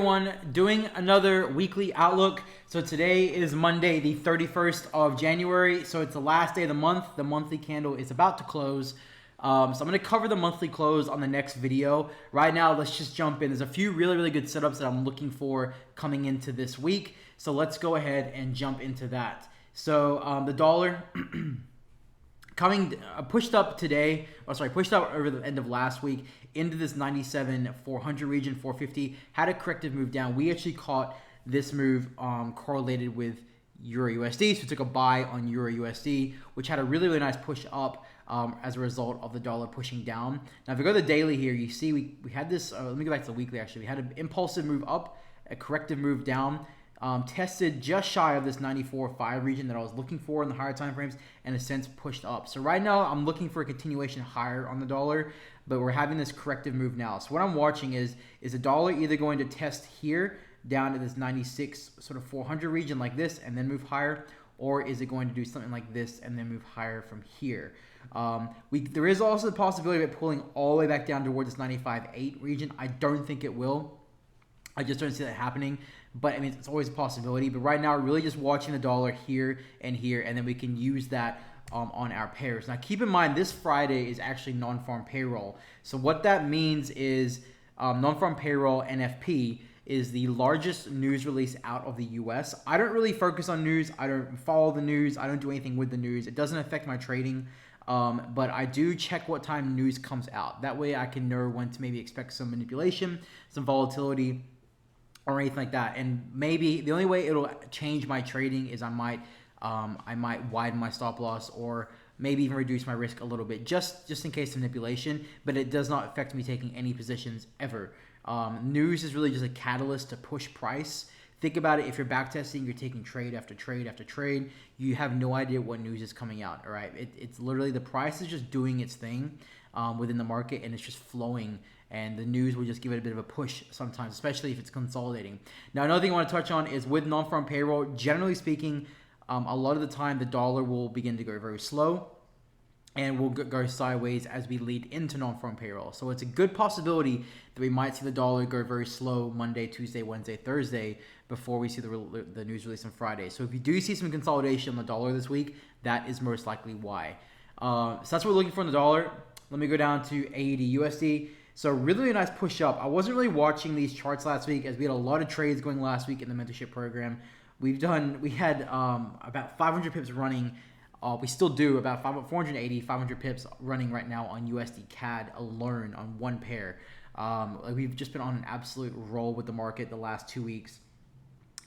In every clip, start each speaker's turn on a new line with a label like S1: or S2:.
S1: Everyone, doing another weekly outlook. So today is Monday, the 31st of January. So it's the last day of the month. The monthly candle is about to close. So I'm going to cover the monthly close on the next video. Right now, let's just jump in. There's a few really good setups that I'm looking for coming into this week. So let's go ahead and jump into that. So the dollar pushed up today, pushed up over the end of last week into this 97,400 region, 450, had a corrective move down. We actually caught this move correlated with Euro USD, so we took a buy on Euro USD, which had a really nice push up as a result of the dollar pushing down. Now, if we go to the daily here, you see we had this, let me go back to the weekly actually. We had an impulsive move up, a corrective move down, tested just shy of this 94.5 region that I was looking for in the higher time frames, and has since pushed up. So right now I'm looking for a continuation higher on the dollar, but we're having this corrective move now. So what I'm watching is the dollar either going to test here down to this 96 sort of 400 region like this and then move higher, or is it going to do something like this and then move higher from here? There is also the possibility of it pulling all the way back down towards this 95.8 region. I don't think it will. I just don't see that happening, but I mean, it's always a possibility. But right now, we're really just watching the dollar here, and then we can use that on our pairs. Now, keep in mind, this Friday is actually non-farm payroll. So what that means is non-farm payroll, NFP, is the largest news release out of the US. I don't really focus on news. I don't follow the news. I don't do anything with the news. It doesn't affect my trading. But I do check what time news comes out. That way I can know when to maybe expect some manipulation, some volatility, or anything like that. And maybe the only way it'll change my trading is I might widen my stop loss, or maybe even reduce my risk a little bit, just in case of manipulation. But it does not affect me taking any positions ever. News is really just a catalyst to push price. Think about it. If you're backtesting, you're taking trade after trade after trade. You have no idea what news is coming out. All right, it's literally the price is just doing its thing within the market, and it's just flowing. And the news will just give it a bit of a push sometimes, especially if it's consolidating. Now, another thing I want to touch on is with non-farm payroll. Generally speaking, a lot of the time the dollar will begin to go very slow and will go sideways as we lead into non-farm payroll. So it's a good possibility that we might see the dollar go very slow Monday, Tuesday, Wednesday, Thursday before we see the news release on Friday. So if you do see some consolidation on the dollar this week, that is most likely why. So that's what we're looking for in the dollar. Let me go down to AUDUSD. So really nice push up. I wasn't really watching these charts last week as we had a lot of trades going last week in the mentorship program. We had about 500 pips running. We still do about 480, 500 pips running right now on USD CAD alone on one pair. We've just been on an absolute roll with the market the last 2 weeks,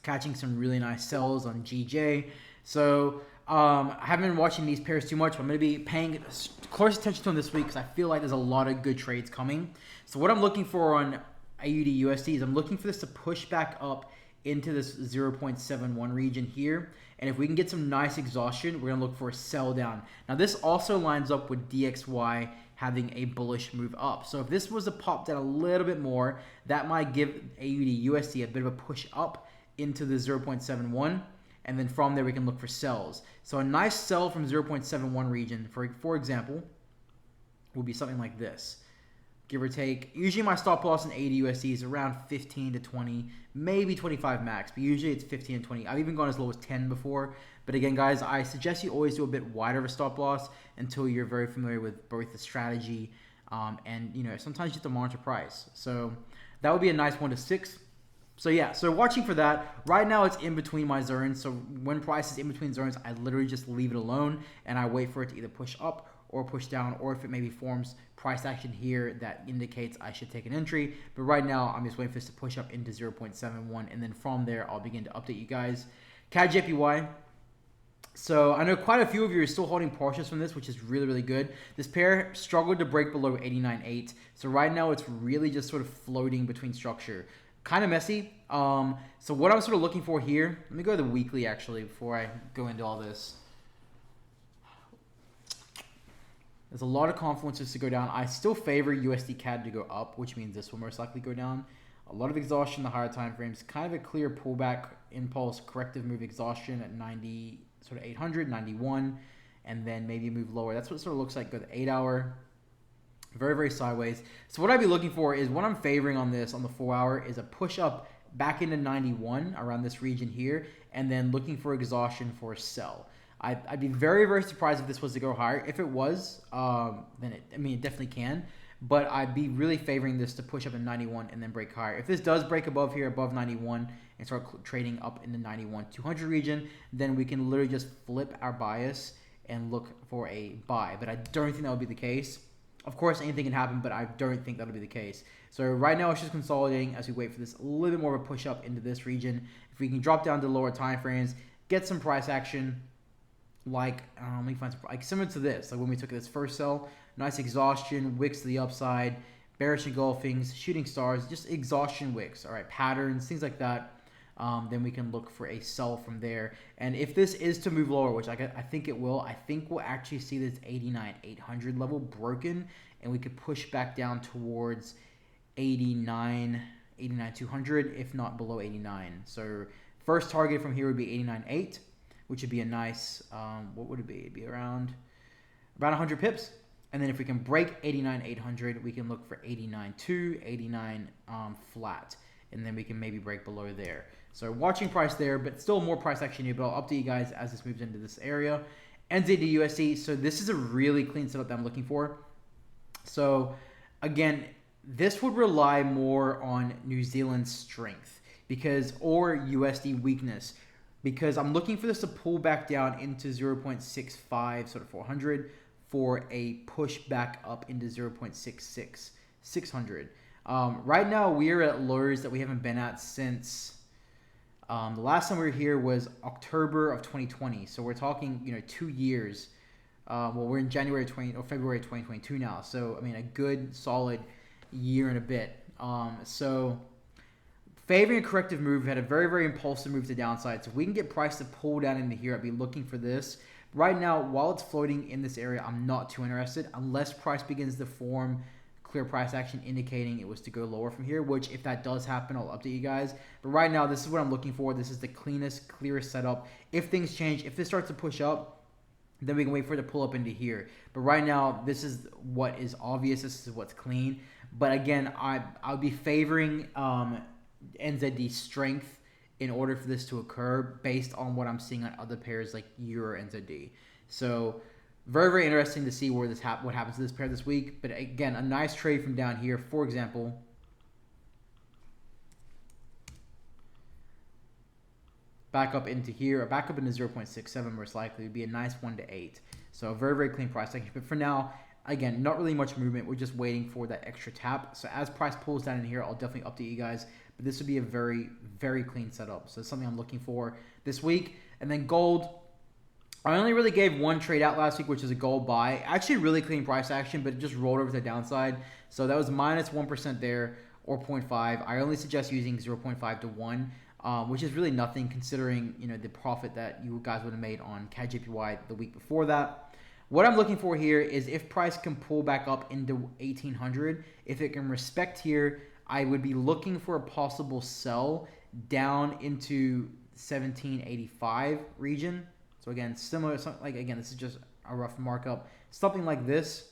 S1: catching some really nice sells on GJ. So I haven't been watching these pairs too much, but I'm going to be paying close attention to them this week because I feel like there's a lot of good trades coming. So what I'm looking for on AUDUSD is I'm looking for this to push back up into this 0.71 region here. And if we can get some nice exhaustion, we're going to look for a sell down. Now, this also lines up with DXY having a bullish move up. So if this was to pop down a little bit more, that might give AUDUSD a bit of a push up into the 0.71. And then from there, we can look for sells. So a nice sell from 0.71 region, for example, will be something like this. Give or take. Usually my stop loss in AUDUSD is around 15 to 20, maybe 25 max, but usually it's 15 and 20. I've even gone as low as 10 before. But again, guys, I suggest you always do a bit wider of a stop loss until you're very familiar with both the strategy and, sometimes you have to monitor price. So that would be a nice 1 to 6. So yeah, so watching for that. Right now it's in between my zones. So when price is in between zones, I literally just leave it alone and I wait for it to either push up or push down, or if it maybe forms price action here that indicates I should take an entry. But right now I'm just waiting for this to push up into 0.71, and then from there I'll begin to update you guys. CADJPY. So I know quite a few of you are still holding partials from this, which is really good. This pair struggled to break below 89.8. So right now it's really just sort of floating between structure. Kind of messy. So what I'm sort of looking for here, let me go to the weekly actually before I go into all this. There's a lot of confluences to go down. I still favor USD CAD to go up, which means this will most likely go down. A lot of exhaustion in the higher time frames. Kind of a clear pullback, impulse, corrective move exhaustion at 90, sort of 800, 91, and then maybe move lower. That's what it sort of looks like. Go to 8 hour. Very sideways. So what I'd be looking for is what I'm favoring on this on the 4 hour is a push up back into 91 around this region here, and then looking for exhaustion for a sell. I'd be very, very surprised if this was to go higher. If it was, then it definitely can. But I'd be really favoring this to push up in 91 and then break higher. If this does break above here, above 91, and start trading up in the 91-200 region, then we can literally just flip our bias and look for a buy. But I don't think that would be the case. Of course, anything can happen, but I don't think that'll be the case. So right now, it's just consolidating as we wait for this a little bit more of a push up into this region. If we can drop down to lower time frames, get some price action, like let me find some, like similar to this, like when we took this first sell, nice exhaustion, wicks to the upside, bearish engulfings, shooting stars, just exhaustion wicks, all right, patterns, things like that. Then we can look for a sell from there. And if this is to move lower, which I think it will, I think we'll actually see this 89,800 level broken, and we could push back down towards 89,200, if not below 89. So first target from here would be 89.8, which would be a nice, what would it be? It'd be around 100 pips. And then if we can break 89,800, we can look for 89.2, 89 flat. And then we can maybe break below there. So watching price there, but still more price action here. But I'll update you guys as this moves into this area. NZDUSD. So this is a really clean setup that I'm looking for. So again, this would rely more on New Zealand's strength or USD weakness, because I'm looking for this to pull back down into 0.65, sort of 400, for a push back up into 0.66, 600. Right now, we are at lows that we haven't been at since the last time we were here was October of 2020. So we're talking, 2 years. Well, we're in February 2022 now. So, a good, solid year and a bit. So favoring a corrective move, had a very, very impulsive move to downside. So if we can get price to pull down into here, I'd be looking for this. Right now, while it's floating in this area, I'm not too interested unless price begins to form clear price action indicating it was to go lower from here, which if that does happen, I'll update you guys. But right now, this is what I'm looking for. This is the cleanest, clearest setup. If things change, if this starts to push up, then we can wait for it to pull up into here. But right now, this is what is obvious. This is what's clean. But again, I'll be favoring NZD strength in order for this to occur based on what I'm seeing on other pairs like Euro NZD. So very, very interesting to see where what happens to this pair this week. But again, a nice trade from down here. For example, back up into here, or back up into 0.67 most likely would be a nice 1 to 8. So very, very clean price action. But for now, again, not really much movement. We're just waiting for that extra tap. So as price pulls down in here, I'll definitely update you guys. But this would be a very, very clean setup. So it's something I'm looking for this week. And then gold, I only really gave one trade out last week, which is a gold buy. Actually, really clean price action, but it just rolled over to the downside. So that was minus 1% there, or 0.5. I only suggest using 0.5 to 1, which is really nothing considering the profit that you guys would have made on CADJPY the week before that. What I'm looking for here is if price can pull back up into 1800, if it can respect here, I would be looking for a possible sell down into 1785 region. So again, similar, again, this is just a rough markup. Something like this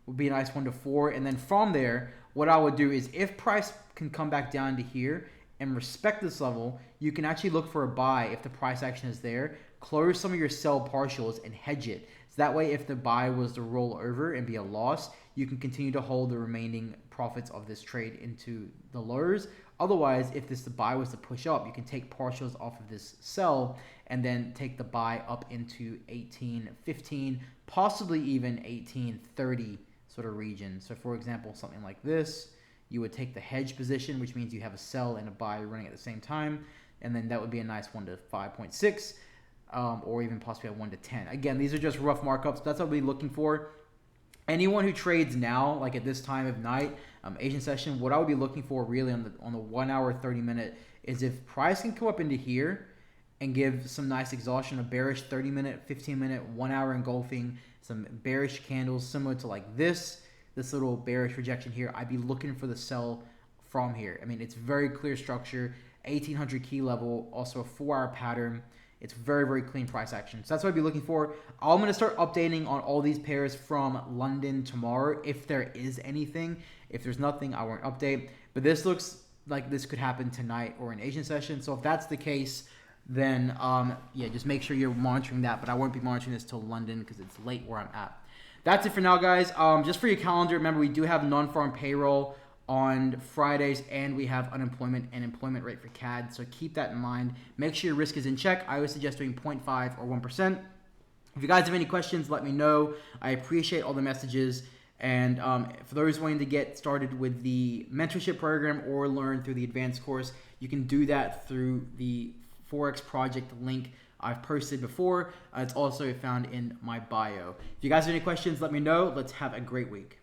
S1: would be a nice 1 to 4. And then from there, what I would do is if price can come back down to here and respect this level, you can actually look for a buy if the price action is there. Close some of your sell partials and hedge it. So that way, if the buy was to roll over and be a loss, you can continue to hold the remaining profits of this trade into the lows. Otherwise, if the buy was to push up, you can take partials off of this sell and then take the buy up into 1815, possibly even 1830 sort of region. So for example, something like this, you would take the hedge position, which means you have a sell and a buy running at the same time. And then that would be a nice 1 to 5.6, or even possibly a 1 to 10. Again, these are just rough markups. That's what we'll be looking for. Anyone who trades now, like at this time of night, Asian session, what I would be looking for really on the 1 hour, 30 minute is if price can come up into here and give some nice exhaustion, a bearish 30 minute, 15 minute, 1 hour engulfing, some bearish candles similar to like this little bearish rejection here, I'd be looking for the sell from here. It's very clear structure, 1800 key level, also a 4 hour pattern. It's very, very clean price action. So that's what I'd be looking for. I'm going to start updating on all these pairs from London tomorrow if there is anything. If there's nothing, I won't update. But this looks like this could happen tonight or in Asian session. So if that's the case, then yeah, just make sure you're monitoring that. But I won't be monitoring this till London because it's late where I'm at. That's it for now, guys. Just for your calendar, remember we do have non-farm payroll on Fridays, and we have unemployment and employment rate for CAD. So keep that in mind. Make sure your risk is in check. I always suggest doing 0.5 or 1%. If you guys have any questions, let me know. I appreciate all the messages. And for those wanting to get started with the mentorship program or learn through the advanced course, you can do that through the Forex project link I've posted before. It's also found in my bio. If you guys have any questions, let me know. Let's have a great week.